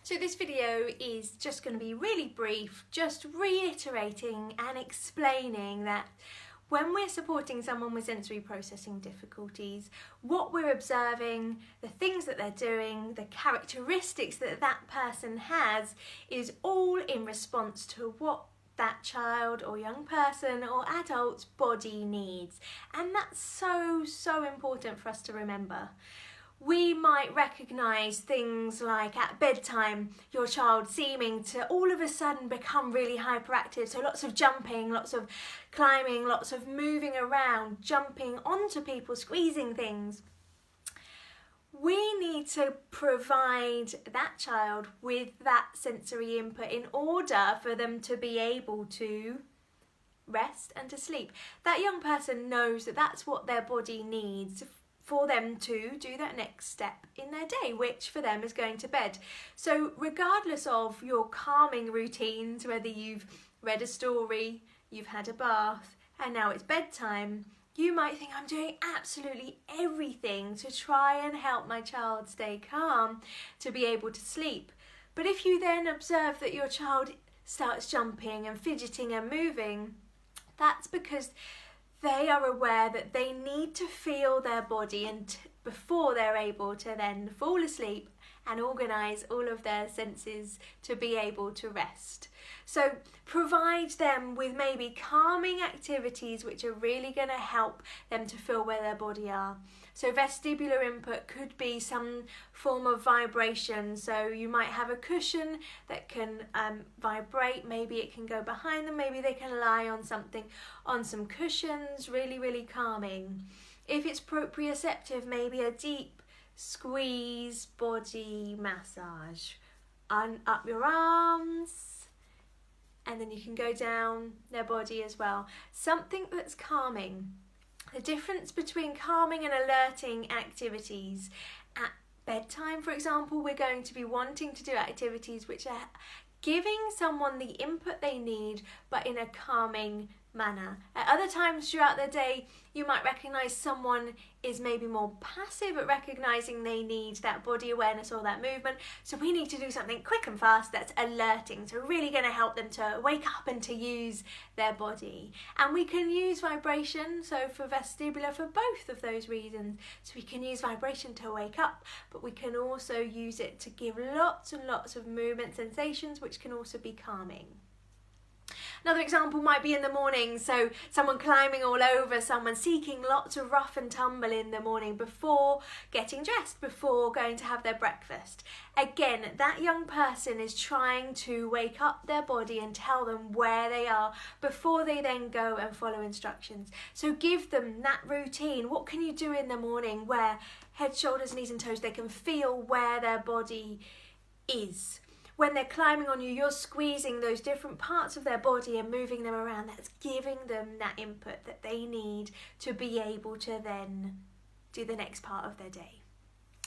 So this video is just going to be really brief, just reiterating and explaining that when we're supporting someone with sensory processing difficulties, what we're observing, the things that they're doing, the characteristics that that person has is all in response to what that child or young person or adult's body needs. And that's so important for us to remember. We might recognise things like at bedtime, your child seeming to all of a sudden become really hyperactive. So lots of jumping, lots of climbing, lots of moving around, jumping onto people, squeezing things. We need to provide that child with that sensory input in order for them to be able to rest and to sleep. That young person knows that that's what their body needs for them to do that next step in their day, which for them is going to bed. So regardless of your calming routines, whether you've read a story, you've had a bath, and now it's bedtime, you might think, I'm doing absolutely everything to try and help my child stay calm to be able to sleep. But if you then observe that your child starts jumping and fidgeting and moving, that's because they are aware that they need to feel their body and before they're able to then fall asleep and organise all of their senses to be able to rest. So provide them with maybe calming activities which are really going to help them to feel where their body are. So vestibular input could be some form of vibration. So you might have a cushion that can vibrate. Maybe it can go behind them. Maybe they can lie on something, on some cushions, really calming. If it's proprioceptive, maybe a deep squeeze body massage. Up your arms, and then you can go down their body as well. Something that's calming. The difference between calming and alerting activities. At bedtime, for example, we're going to be wanting to do activities which are giving someone the input they need, but in a calming manner. At other times throughout the day, you might recognise someone is maybe more passive at recognising they need that body awareness or that movement. So we need to do something quick and fast that's alerting, so really going to help them to wake up and to use their body. And we can use vibration, so for vestibular, for both of those reasons. So we can use vibration to wake up, but we can also use it to give lots and lots of movement sensations, which can also be calming. Another example might be in the morning, so someone climbing all over someone, seeking lots of rough and tumble in the morning before getting dressed, before going to have their breakfast. Again, that young person is trying to wake up their body and tell them where they are before they then go and follow instructions. So give them that routine. What can you do in the morning where head, shoulders, knees and toes, they can feel where their body is. When they're climbing on you, you're squeezing those different parts of their body and moving them around. That's giving them that input that they need to be able to then do the next part of their day.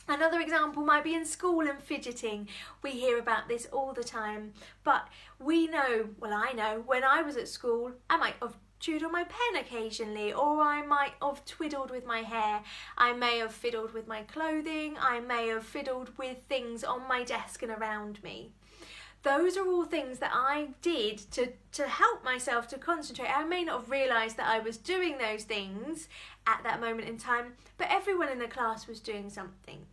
Another example might be in school and fidgeting. We hear about this all the time, but we know, well, I know, when I was at school, I might have chewed on my pen occasionally, or I might have twiddled with my hair. I may have fiddled with my clothing. I may have fiddled with things on my desk and around me. Those are all things that I did to help myself to concentrate. I may not have realised that I was doing those things at that moment in time, but everyone in the class was doing something.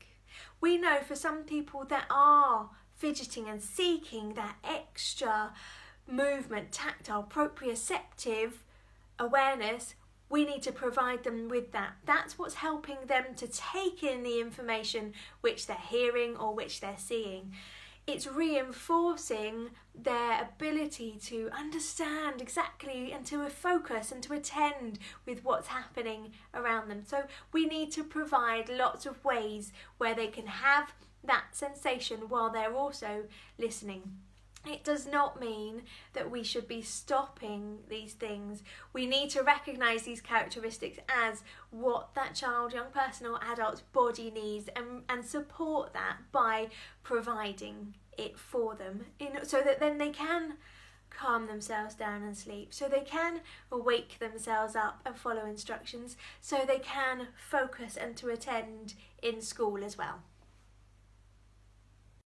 We know for some people that are fidgeting and seeking that extra movement, tactile, proprioceptive awareness, we need to provide them with that. That's what's helping them to take in the information which they're hearing or which they're seeing. It's reinforcing their ability to understand exactly and to focus and to attend with what's happening around them. So we need to provide lots of ways where they can have that sensation while they're also listening. It does not mean that we should be stopping these things. We need to recognise these characteristics as what that child, young person or adult's body needs and support that by providing it for them so that then they can calm themselves down and sleep, so they can wake themselves up and follow instructions, so they can focus and to attend in school as well.